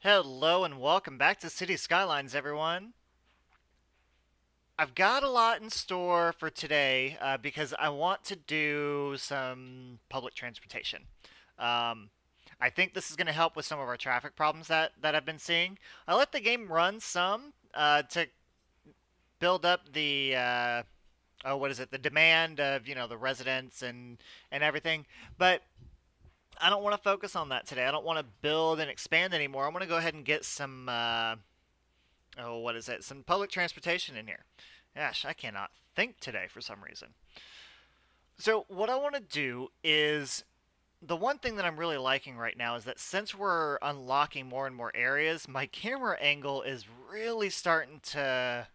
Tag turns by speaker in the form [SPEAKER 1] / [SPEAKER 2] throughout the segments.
[SPEAKER 1] Hello and welcome back to City Skylines, everyone. I've got a lot in store for today because I want to do some public transportation. Um, I think this is going to help with some of our traffic problems that I've been seeing. I let the game run some to build up the what is it? The demand of the residents and everything, but I don't want to focus on that today. I don't want to build and expand anymore. I want to go ahead and get some what is it? Some public transportation in here. Gosh, I cannot think today for some reason. So, what I want to do is the one thing that I'm really liking right now is that since we're unlocking more and more areas, my camera angle is really starting to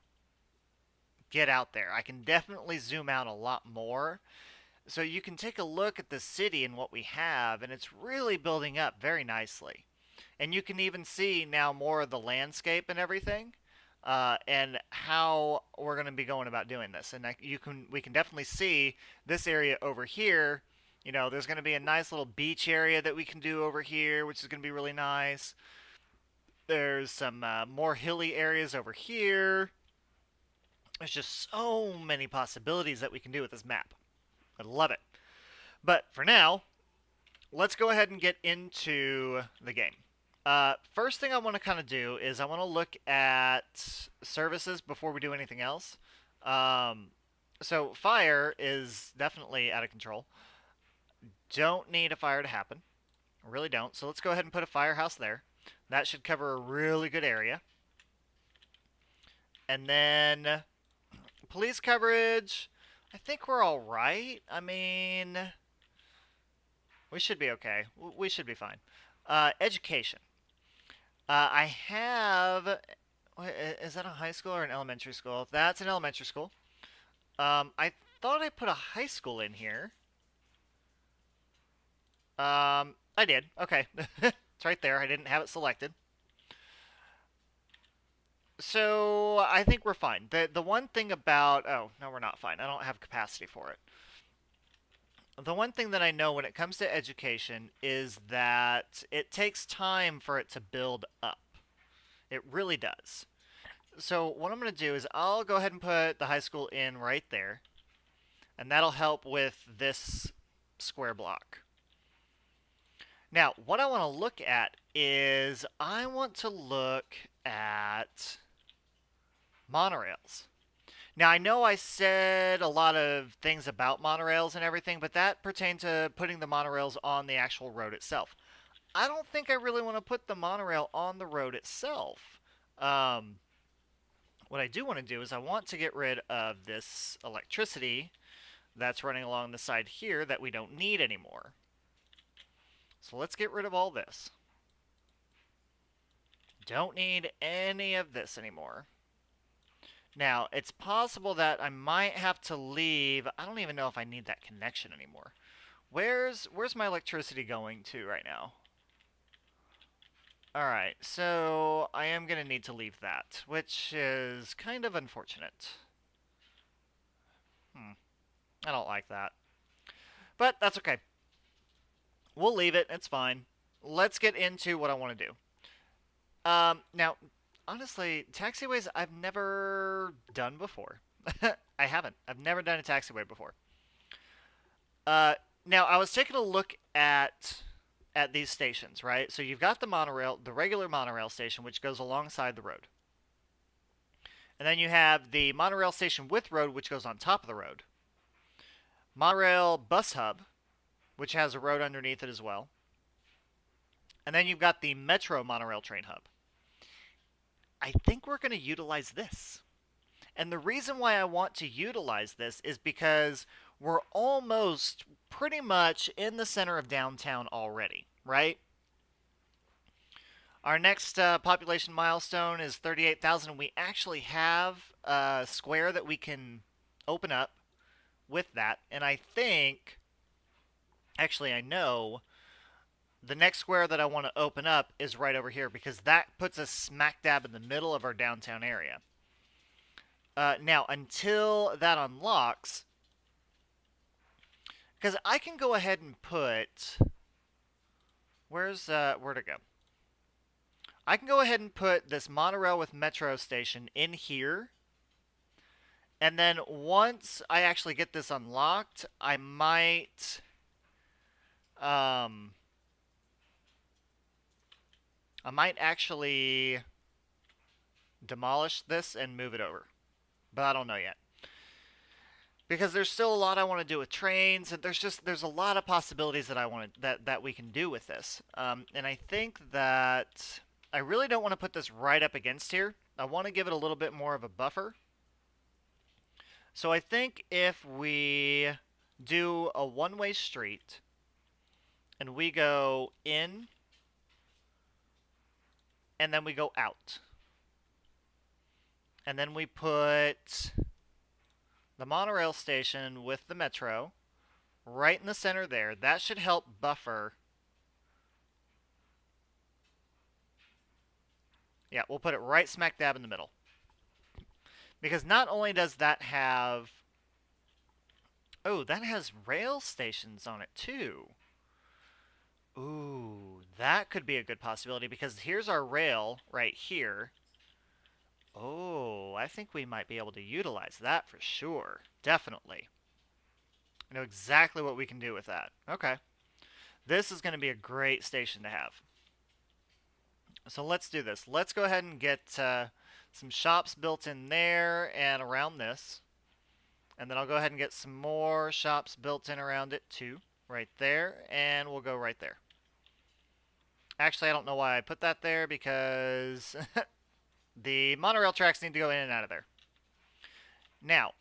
[SPEAKER 1] get out there. I can definitely zoom out a lot more. So, you can take a look at the city and what we have, and it's really building up very nicely. And you can even see now more of the landscape and everything, and how we're going to be going about doing this. And we can definitely see this area over here. There's going to be a nice little beach area that we can do over here, which is going to be really nice. There's some more hilly areas over here. There's just so many possibilities that we can do with this map. I love it. But for now, let's go ahead and get into the game. First thing I want to kind of do is I want to look at services before we do anything else. Um, so fire is definitely out of control. Don't need a fire to happen. Really don't. So let's go ahead and put a firehouse there. That should cover a really good area. And then police coverage. I think we're all right. I mean, we should be okay. We should be fine. Education. I have. Is that a high school or an elementary school? That's an elementary school. I thought I put a high school in here. I did. Okay. It's right there. I didn't have it selected. So I think we're fine. The one thing about no, we're not fine. I don't have capacity for it. The one thing that I know when it comes to education is that it takes time for it to build up. It really does. So what I'm going to do is I'll go ahead and put the high school in right there, and that'll help with this square block. Now, what I want to look at is I want to look at monorails. Now, I know I said a lot of things about monorails and everything, but that pertained to putting the monorails on the actual road itself. I don't think I really want to put the monorail on the road itself. Um, what I do want to do is I want to get rid of this electricity that's running along the side here that we don't need anymore. So let's get rid of all this. Don't need any of this anymore. Now, it's possible that I might have to leave. I don't even know if I need that connection anymore. Where's my electricity going to right now? Alright, so I am going to need to leave that, which is kind of unfortunate. I don't like that. But that's okay. We'll leave it. It's fine. Let's get into what I want to do. Now, honestly, taxiways I've never done before. I haven't. I've never done a taxiway before. Now I was taking a look at these stations, right? So you've got the monorail, the regular monorail station, which goes alongside the road, and then you have the monorail station with road, which goes on top of the road. Monorail bus hub, which has a road underneath it as well. And then you've got the metro monorail train hub. I think we're going to utilize this. And the reason why I want to utilize this is because we're almost pretty much in the center of downtown already, right? Our next population milestone is 38,000. We actually have a square that we can open up with that. And I think, actually, I know the next square that I want to open up is right over here because that puts us smack dab in the middle of our downtown area. Now, until that unlocks, because I can go ahead and put, where'd it go? I can go ahead and put this monorail with metro station in here. And then once I actually get this unlocked, um, I might actually demolish this and move it over. But I don't know yet. Because there's still a lot I want to do with trains, and there's a lot of possibilities that I want that we can do with this. And I think that I really don't want to put this right up against here. I want to give it a little bit more of a buffer. So I think if we do a one-way street and we go in and then we go out, and then we put the monorail station with the metro right in the center there, that should help buffer. Yeah, we'll put it right smack dab in the middle. Because not only does that have... Oh, that has rail stations on it too. Ooh, that could be a good possibility because here's our rail right here. Oh, I think we might be able to utilize that for sure. Definitely. I know exactly what we can do with that. Okay. This is going to be a great station to have. So let's do this. Let's go ahead and get some shops built in there and around this. And then I'll go ahead and get some more shops built in around it too. Right there. And we'll go right there. Actually, I don't know why I put that there because the monorail tracks need to go in and out of there. Now,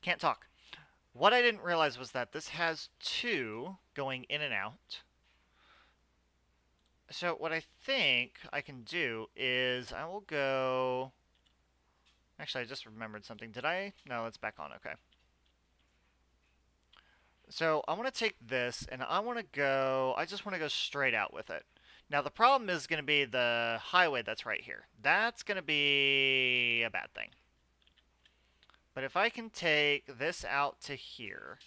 [SPEAKER 1] can't talk. What I didn't realize was that this has two going in and out. So what I think I can do is I will go... Actually, I just remembered something. Did I? No, it's back on. Okay. So I want to take this and I just want to go straight out with it. Now the problem is going to be the highway that's right here. That's going to be a bad thing. But if I can take this out to here...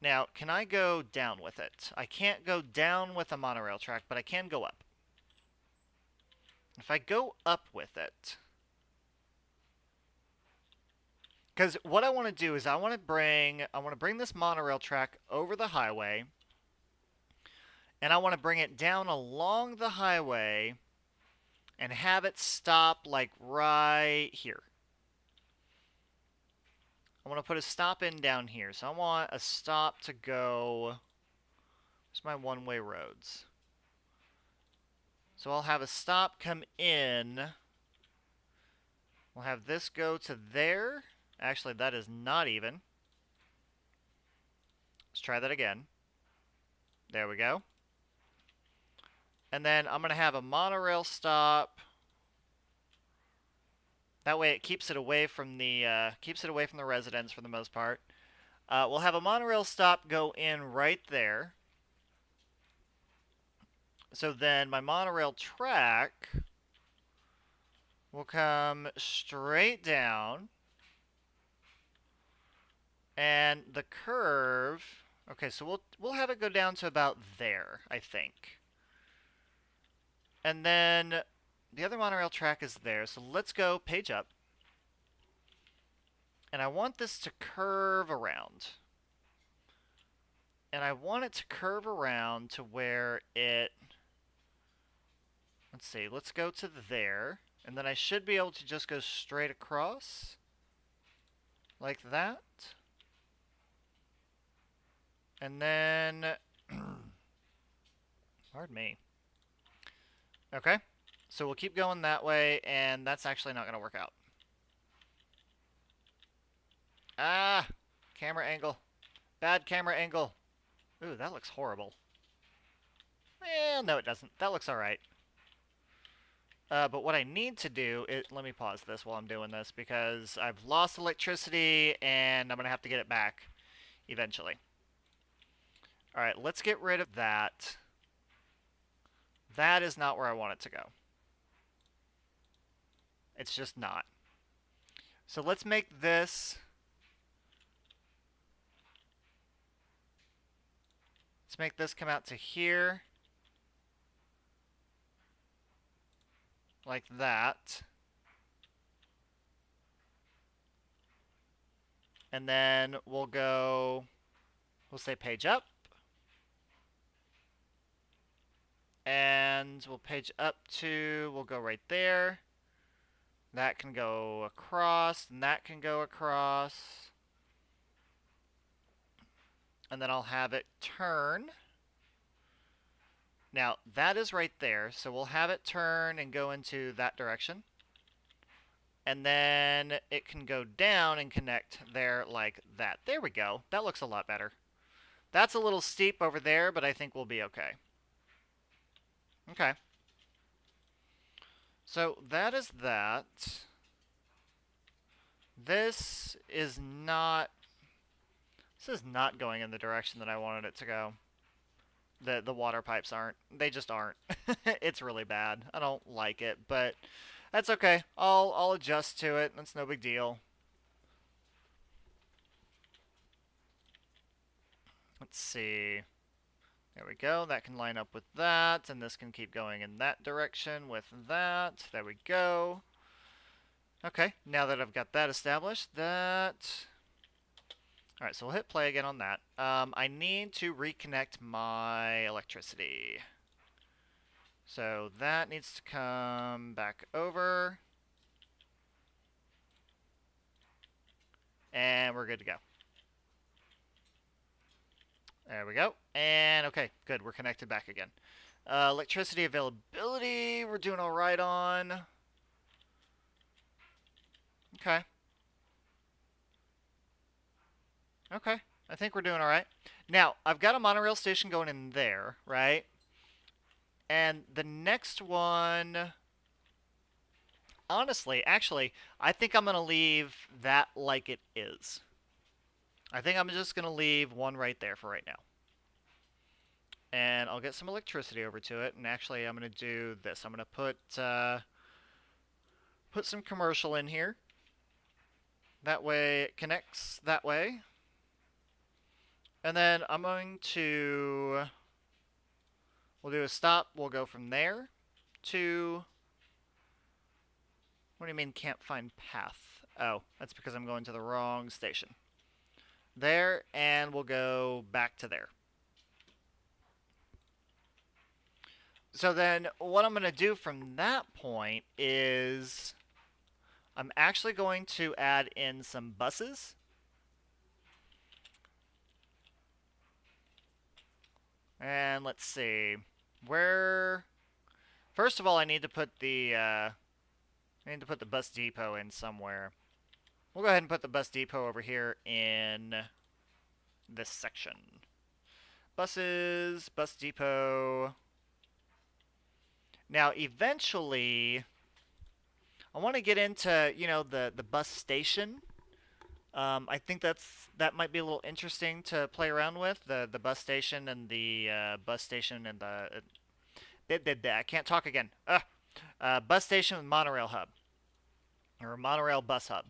[SPEAKER 1] Now, can I go down with it? I can't go down with a monorail track, but I can go up. If I go up with it... Because what I want to do is I want to bring this monorail track over the highway, and I want to bring it down along the highway and have it stop like right here. I want to put a stop in down here. So I want a stop to go... Where's my one-way roads? So I'll have a stop come in. We'll have this go to there. Actually, that is not even. Let's try that again. There we go. And then I'm going to have a monorail stop. That way it keeps it away from the residents for the most part. We'll have a monorail stop go in right there. So then my monorail track will come straight down. And the curve... Okay, so we'll have it go down to about there, I think. And then the other monorail track is there. So let's go page up. And I want this to curve around. And I want it to curve around to where it... Let's see, let's go to there. And then I should be able to just go straight across. Like that. And then... Pardon me. Okay. So we'll keep going that way, and that's actually not going to work out. Ah! Camera angle. Bad camera angle. Ooh, that looks horrible. Well, no it doesn't. That looks alright. But what I need to do is... Let me pause this while I'm doing this, because I've lost electricity, and I'm going to have to get it back eventually. Alright, let's get rid of that. That is not where I want it to go. It's just not. So let's make this... Let's make this come out to here. like that. And then we'll say page up. And we'll page up to, we'll go right there. That can go across, and that can go across. And then I'll have it turn. Now, that is right there, so we'll have it turn and go into that direction. And then it can go down and connect there like that. There we go. That looks a lot better. That's a little steep over there, but I think we'll be okay. Okay. So that is that. This is not going in the direction that I wanted it to go. The water pipes aren't. They just aren't. It's really bad. I don't like it, but that's okay. I'll adjust to it. That's no big deal. Let's see. There we go. That can line up with that, and this can keep going in that direction with that. There we go. Okay, now that I've got that established, that... Alright, so we'll hit play again on that. I need to reconnect my electricity. So that needs to come back over. And we're good to go. There we go. And okay, good. We're connected back again. Electricity availability, we're doing all right on. Okay. Okay. I think we're doing all right. Now, I've got a monorail station going in there, right? And the next one... Honestly, actually, I think I'm going to leave that like it is. I think I'm just going to leave one right there for right now. And I'll get some electricity over to it. And actually, I'm going to do this. I'm going to put some commercial in here. That way it connects that way. And then I'm going to... We'll do a stop. We'll go from there to... What do you mean can't find path? Oh, that's because I'm going to the wrong station. There, and we'll go back to there. So then what I'm going to do from that point is I'm actually going to add in some buses. And let's see. Where... First of all, I need to put the bus depot in somewhere. We'll go ahead and put the bus depot over here in this section. Buses, bus depot. Now, eventually, I want to get into, you know, the bus station. I think that might be a little interesting to play around with, the bus station and the bus station and the... I can't talk again. Bus station with monorail hub. Or monorail bus hub.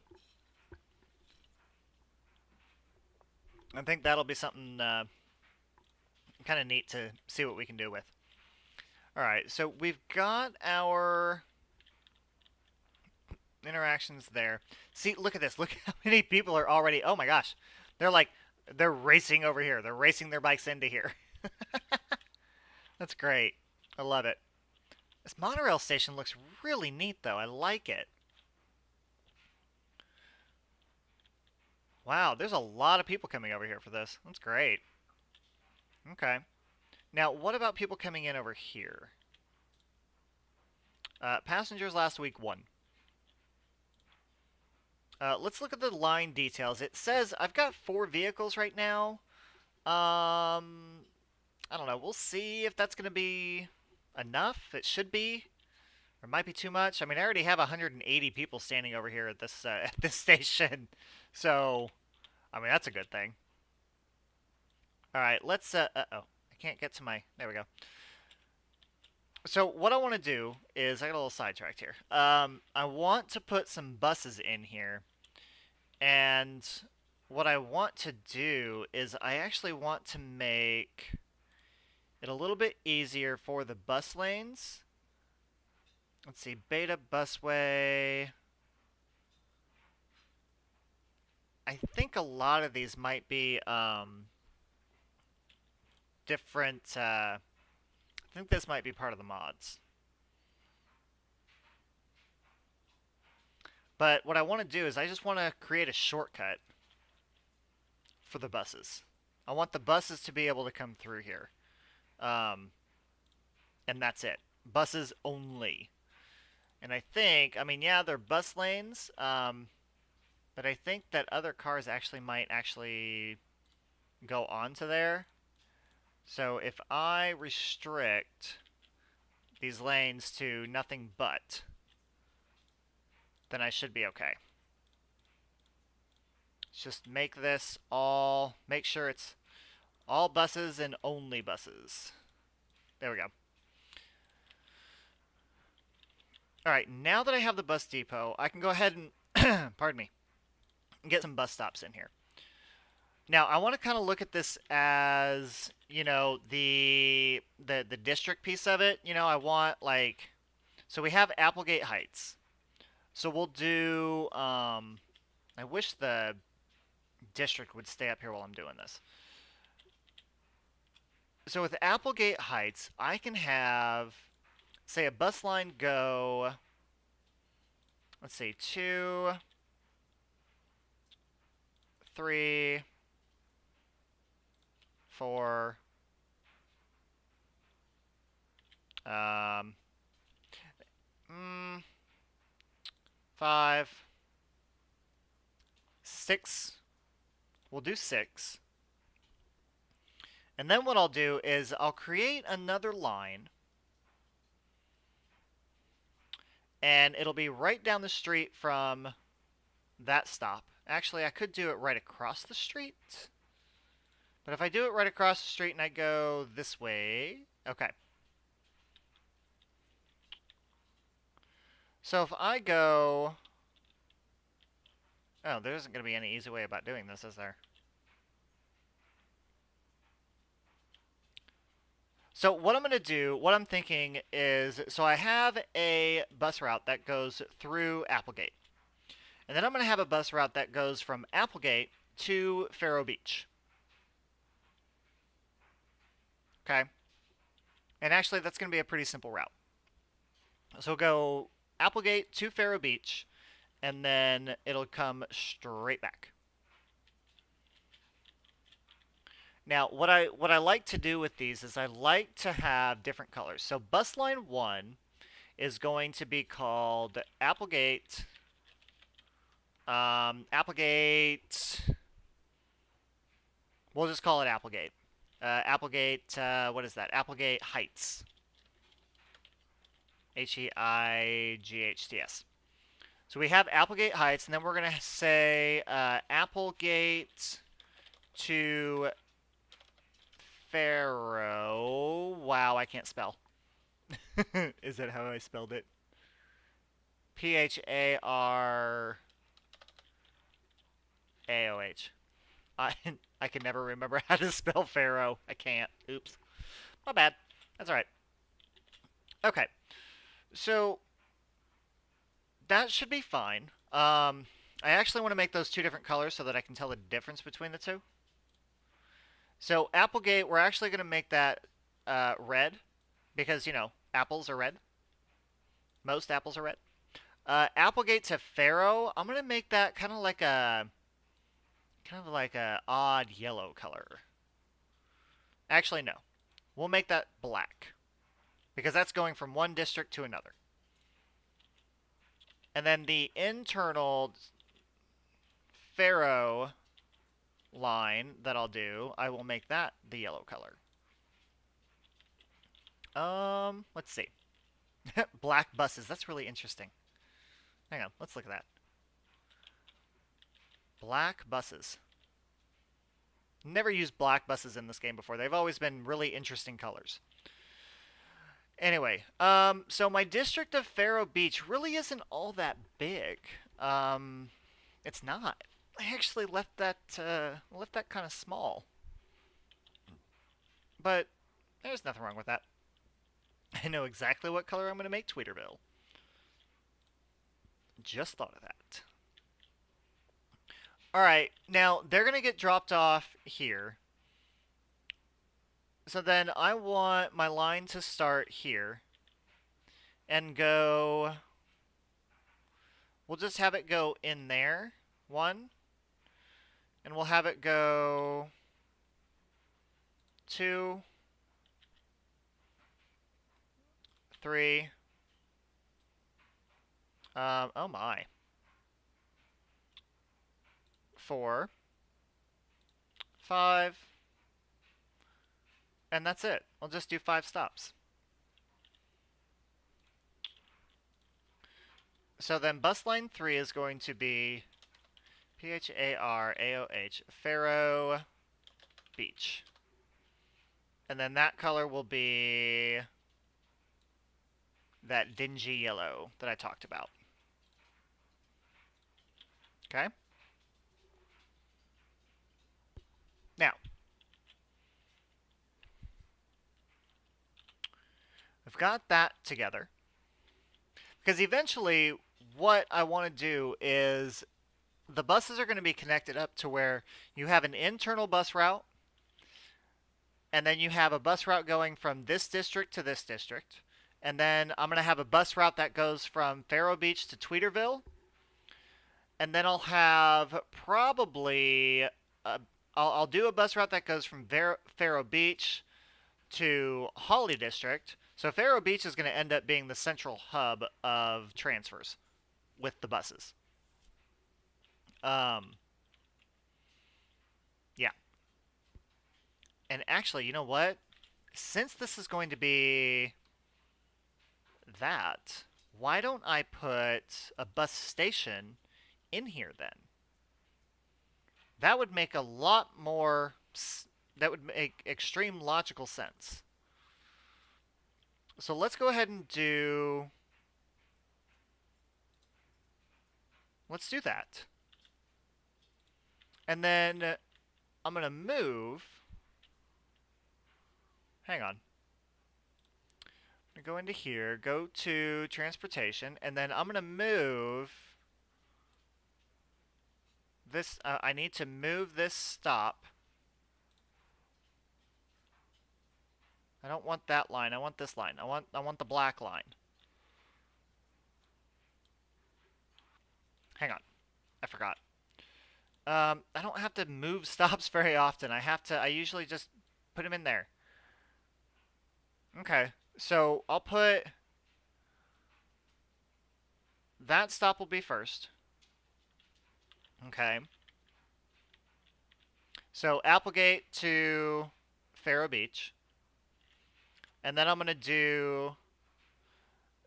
[SPEAKER 1] I think that'll be something kind of neat to see what we can do with. Alright, so we've got our interactions there. See, look at this. Look how many people are already... Oh my gosh. They're racing over here. They're racing their bikes into here. That's great. I love it. This monorail station looks really neat, though. I like it. Wow, there's a lot of people coming over here for this. That's great. Okay. Now, what about people coming in over here? Passengers last week, 1. Let's look at the line details. It says I've got 4 vehicles right now. I don't know. We'll see if that's going to be enough. It should be. Or it might be too much. I mean, I already have 180 people standing over here at this station. So, I mean, that's a good thing. Alright, let's, uh-oh. I can't get to my... There we go. So, what I want to do is... I got a little sidetracked here. I want to put some buses in here. And what I want to do is I actually want to make it a little bit easier for the bus lanes Let's see, Beta Busway. I think a lot of these might be different. I think this might be part of the mods. But what I want to do is I just want to create a shortcut for the buses. I want the buses to be able to come through here. Um, and that's it. Buses only. And I think, I mean, yeah, they're bus lanes, but I think that other cars actually might actually go onto there. So if I restrict these lanes to nothing but, then I should be okay. Let's just make this all, make sure it's all buses and only buses. There we go. Alright, now that I have the bus depot, I can go ahead and, pardon me, get some bus stops in here. Now, I want to kind of look at this as, you know, the district piece of it. You know, I want, like, so we have Applegate Heights. So we'll do, I wish the district would stay up here while I'm doing this. So with Applegate Heights, I can have, say, a bus line go, let's see, 2, 3, 4, 5, 6. We'll do 6. And then what I'll do is I'll create another line. And it'll be right down the street from that stop. Actually, I could do it right across the street. But if I do it right across the street and I go this way... Okay. So if I go... Oh, there isn't going to be any easy way about doing this, is there? So what I'm going to do, what I'm thinking is, so I have a bus route that goes through Applegate. And then I'm going to have a bus route that goes from Applegate to Faro Beach. Okay? And actually, that's going to be a pretty simple route. So we'll go Applegate to Faro Beach, and then it'll come straight back. Now, what I like to do with these is I like to have different colors. So bus line 1 is going to be called Applegate. Applegate. We'll just call it Applegate. Applegate, what is that? Applegate Heights. Heights. So we have Applegate Heights, and then we're going to say Applegate to Faro. Wow, I can't spell. Is that how I spelled it? P-H-A-R-A-O-H. I can never remember how to spell Faro. I can't. Oops. My bad. That's alright. Okay. So, that should be fine. I actually want to make those two different colors so that I can tell the difference between the two. So Applegate, we're actually going to make that red because, you know, apples are red. Most apples are red. Applegate to Faro, I'm going to make that kind of like a odd yellow color. Actually, no. We'll make that black because that's going from one district to another. And then the internal Faro line that I'll do, I will make that the yellow color. Let's see. Black buses. That's really interesting. Hang on. Let's look at that. Black buses. Never used black buses in this game before. They've always been really interesting colors. Anyway, so my district of Faro Beach really isn't all that big. It's not. I actually left that kind of small. But there's nothing wrong with that. I know exactly what color I'm going to make Tweeterville. Just thought of that. Alright, now they're going to get dropped off here. So then I want my line to start here and go... We'll just have it go in there. 1. And we'll have it go 2, 3. Oh my. 4, 5. And that's it. I'll just do 5 stops. So then bus line 3 is going to be Pharaoh, Faro Beach. And then that color will be that dingy yellow that I talked about. Okay? Now, I've got that together. Because eventually, what I want to do is the buses are going to be connected up to where you have an internal bus route, and then you have a bus route going from this district to this district, and then I'm going to have a bus route that goes from Faro Beach to Tweederville, and then I'll have probably I'll do a bus route that goes from Faro Beach to Holly District. So Faro Beach is going to end up being the central hub of transfers with the buses. Yeah. And actually, you know what? Since this is going to be that, why don't I put a bus station in here then? That would make a lot more... That would make extreme logical sense. So let's go ahead and do... Let's do that. And then I'm going to move... Hang on. I'm going to go into here, go to transportation, and then I'm going to move... This, I need to move this stop. I don't want that line. I want this line. I want the black line. Hang on. I forgot. I don't have to move stops very often. I usually just put them in there. Okay. So I'll put... That stop will be first. Okay. So Applegate to Faro Beach. And then I'm going to do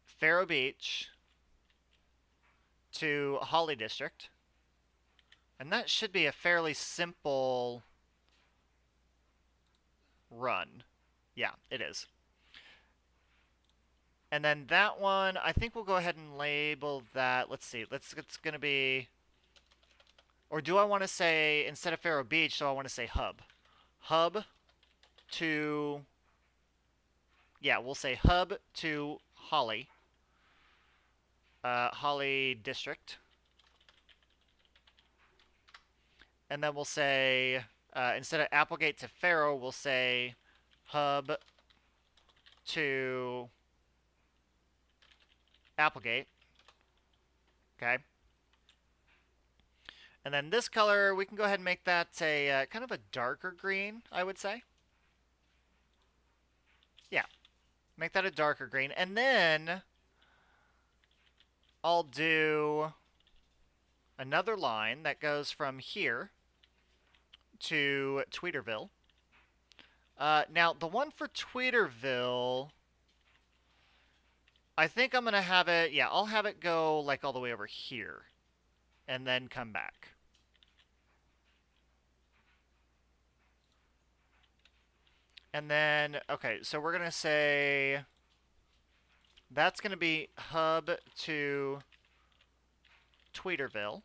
[SPEAKER 1] Faro Beach to Holly District. And that should be a fairly simple run. Yeah, it is. And then that one, I think we'll go ahead and label that. Let's see. It's going to be... Or do I want to say, instead of Faro Beach, do I want to say hub? Hub to... Yeah, we'll say hub to Holly. Holly District. And then we'll say, instead of Applegate to Faro, we'll say hub to Applegate. Okay. And then this color, we can go ahead and make that a kind of a darker green, I would say. Yeah. Make that a darker green. And then I'll do another line that goes from here to Tweederville. Now, the one for Tweederville, I think I'm going to have it... Yeah, I'll have it go like all the way over here. And then come back. And then, okay, so we're going to say that's going to be hub to Tweederville.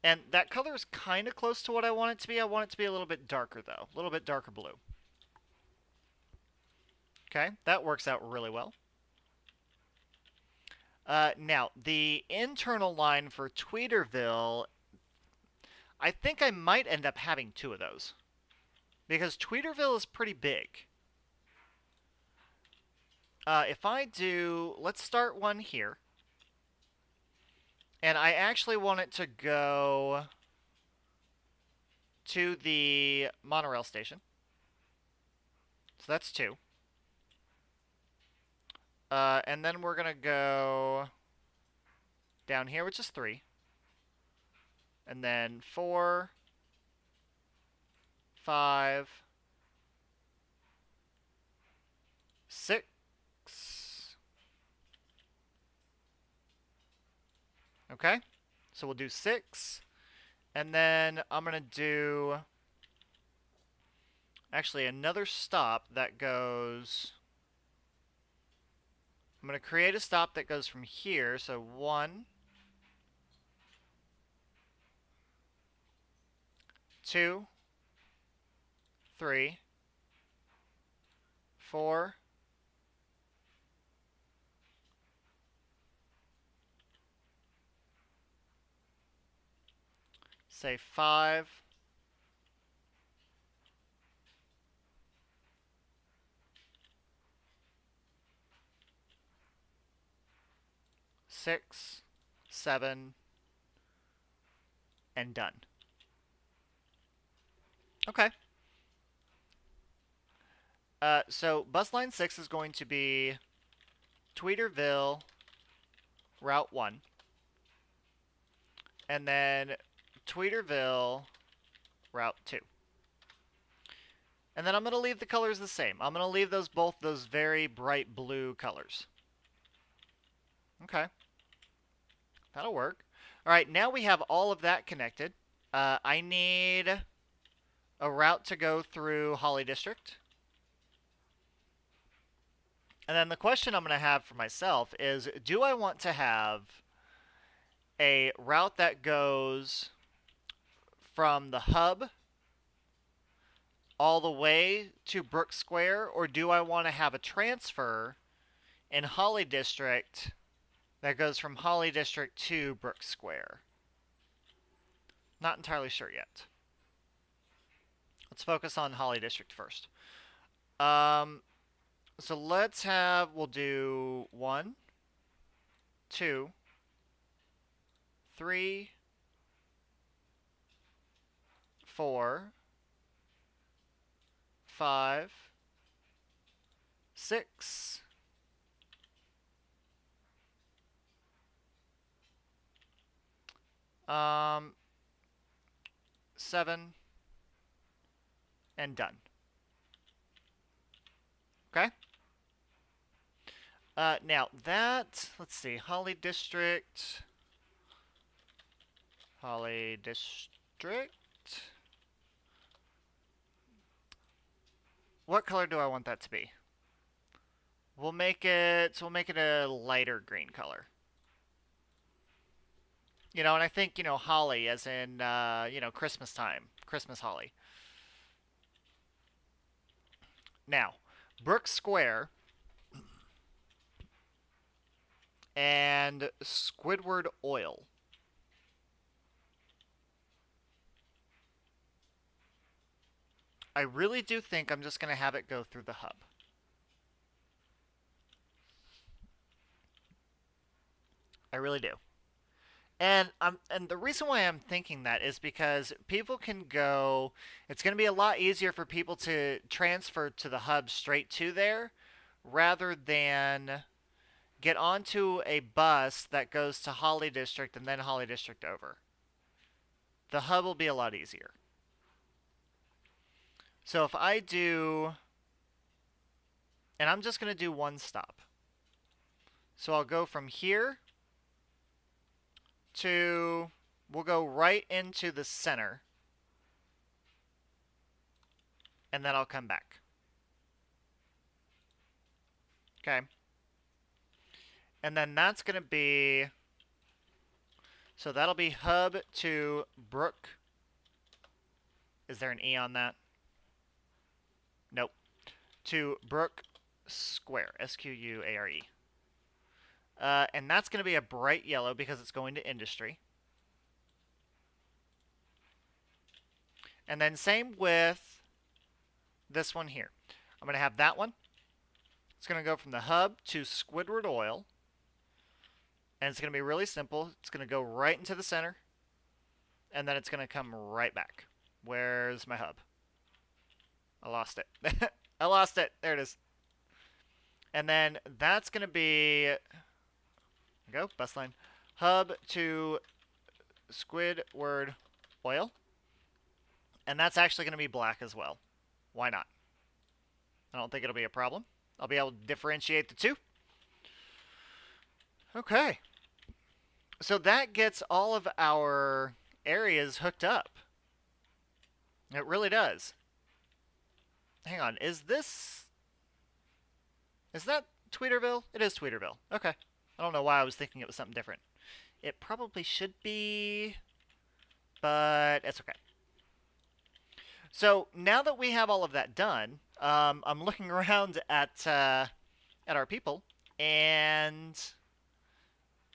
[SPEAKER 1] And that color is kind of close to what I want it to be. I want it to be a little bit darker, though. A little bit darker blue. Okay, that works out really well. Now, the internal line for Tweederville, I think I might end up having two of those. Because Tweederville is pretty big. If I do, let's start one here. And I actually want it to go to the monorail station. So that's two. And then we're going to go down here, which is three. And then 4, 5, 6. Okay, so we'll do 6. And then I'm going to do actually another stop that goes... I'm going to create a stop that goes from here. So 1, 2, 3, 4, 5, 6, 7, and done. Okay. So bus line 6 is going to be Tweederville, Route 1. And then Tweederville, Route 2. And then I'm going to leave the colors the same. I'm going to leave both those very bright blue colors. Okay. That'll work. All right, now we have all of that connected. I need a route to go through Holly District. And then the question I'm going to have for myself is, do I want to have a route that goes from the hub all the way to Brook Square, or do I want to have a transfer in Holly District that goes from Holly District to Brook Square? Not entirely sure yet. Let's focus on Holly District first. So we'll do 1, 2, 3, 4, 5, 6, 7, and done. Okay? Now that, let's see, Holly District. What color do I want that to be? We'll make it a lighter green color. You know, and I think, holly as in, Christmas time. Christmas holly. Now, Brook Square and Squidward Oil. I really do think I'm just going to have it go through the hub. I really do. And the reason why I'm thinking that is because people can go... It's going to be a lot easier for people to transfer to the hub straight to there rather than get onto a bus that goes to Holly District and then Holly District over. The hub will be a lot easier. So if I do... And I'm just going to do one stop. So I'll go from here to... We'll go right into the center. And then I'll come back. Okay. And then that's going to be... So that'll be hub to Brook. Is there an E on that? Nope. To Brook Square. S-Q-U-A-R-E. And that's going to be a bright yellow because it's going to industry. And then same with this one here. I'm going to have that one. It's going to go from the hub to Squidward Oil. And it's going to be really simple. It's going to go right into the center. And then it's going to come right back. Where's my hub? I lost it. I lost it. There it is. And then that's going to be... There we go. Bus line. Hub to Squidward Oil. And that's actually going to be black as well. Why not? I don't think it'll be a problem. I'll be able to differentiate the two. Okay. So that gets all of our areas hooked up. It really does. Hang on. Is that Tweeterville? It is Tweeterville. Okay. I don't know why I was thinking it was something different. It probably should be, but it's okay. So now that we have all of that done, I'm looking around at our people, and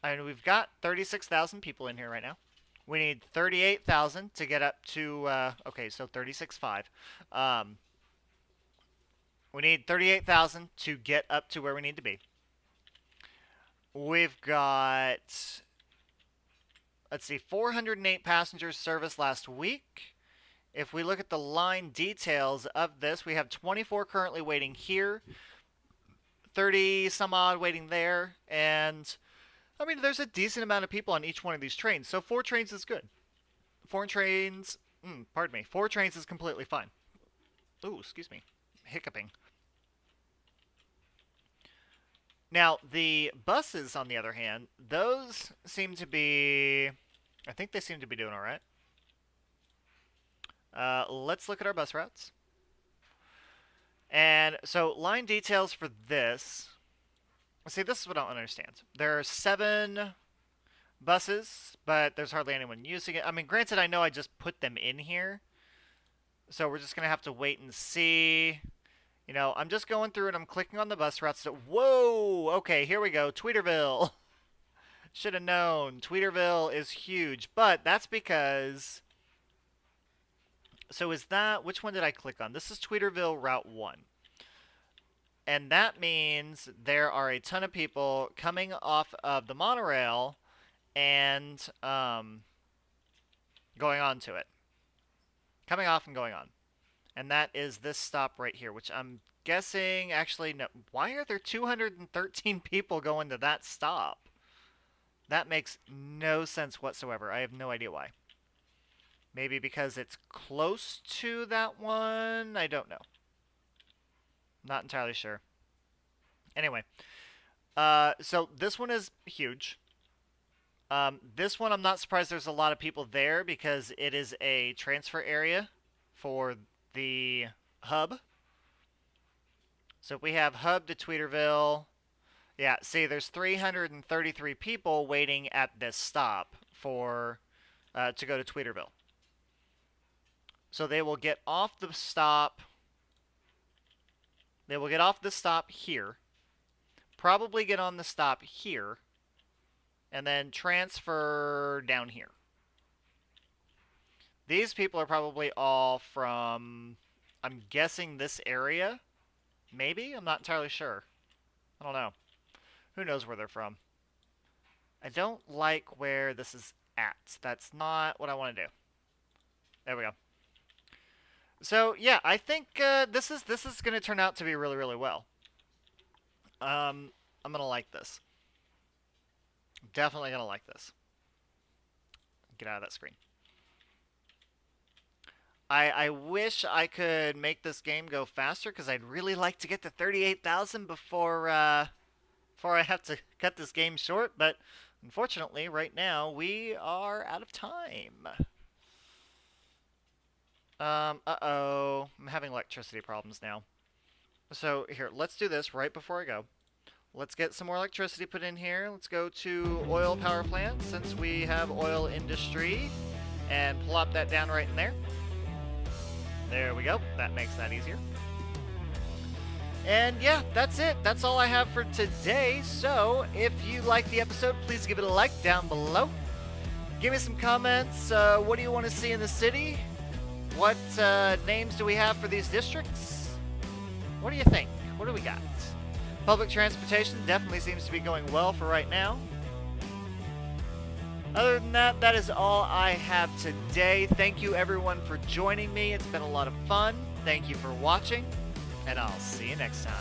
[SPEAKER 1] I mean, we've got 36,000 people in here right now. We need 38,000 to get up to okay, so 36.5. We need 38,000 to get up to where we need to be. We've got, let's see, 408 passengers serviced last week. If we look at the line details of this, we have 24 currently waiting here, 30 some odd waiting there, and I mean, there's a decent amount of people on each one of these trains, so 4 trains is good. 4 trains, pardon me, 4 trains is completely fine. Ooh, excuse me, hiccuping. Now, the buses, on the other hand, those seem to be, I think they seem to be doing all right. Let's look at our bus routes. And so line details for this. See, this is what I don't understand. There are 7 buses, but there's hardly anyone using it. I mean, granted, I know I just put them in here. So we're just going to have to wait and see. You know, I'm just going through and I'm clicking on the bus routes. Whoa! Okay, here we go. Tweeterville. Should have known. Tweeterville is huge. But that's because... So is that... Which one did I click on? This is Tweeterville Route 1. And that means there are a ton of people coming off of the monorail and going on to it. Coming off and going on. And that is this stop right here, which I'm guessing... Actually, no. Why are there 213 people going to that stop? That makes no sense whatsoever. I have no idea why. Maybe because it's close to that one? I don't know. Not entirely sure. Anyway. So this one is huge. This one, I'm not surprised there's a lot of people there because it is a transfer area for the hub. So if we have hub to Tweeterville... Yeah, see, there's 333 people waiting at this stop for to go to Tweeterville. So they will get off the stop. They will get off the stop here. Probably get on the stop here. And then transfer down here. These people are probably all from, I'm guessing, this area. Maybe? I'm not entirely sure. I don't know. Who knows where they're from? I don't like where this is at. That's not what I want to do. There we go. So, yeah, I think this is going to turn out to be really, really well. I'm going to like this. Definitely going to like this. Get out of that screen. I wish I could make this game go faster, because I'd really like to get to 38,000 before I have to cut this game short, but unfortunately, right now, we are out of time. Uh-oh. I'm having electricity problems now. So, here, let's do this right before I go. Let's get some more electricity put in here. Let's go to oil power plant, since we have oil industry, and plop that down right in there. There we go. That makes that easier. And yeah, that's it. That's all I have for today. So if you like the episode, please give it a like down below. Give me some comments. What do you want to see in the city? What names do we have for these districts? What do you think? What do we got? Public transportation definitely seems to be going well for right now. Other than that, that is all I have today. Thank you everyone for joining me. It's been a lot of fun. Thank you for watching, and I'll see you next time.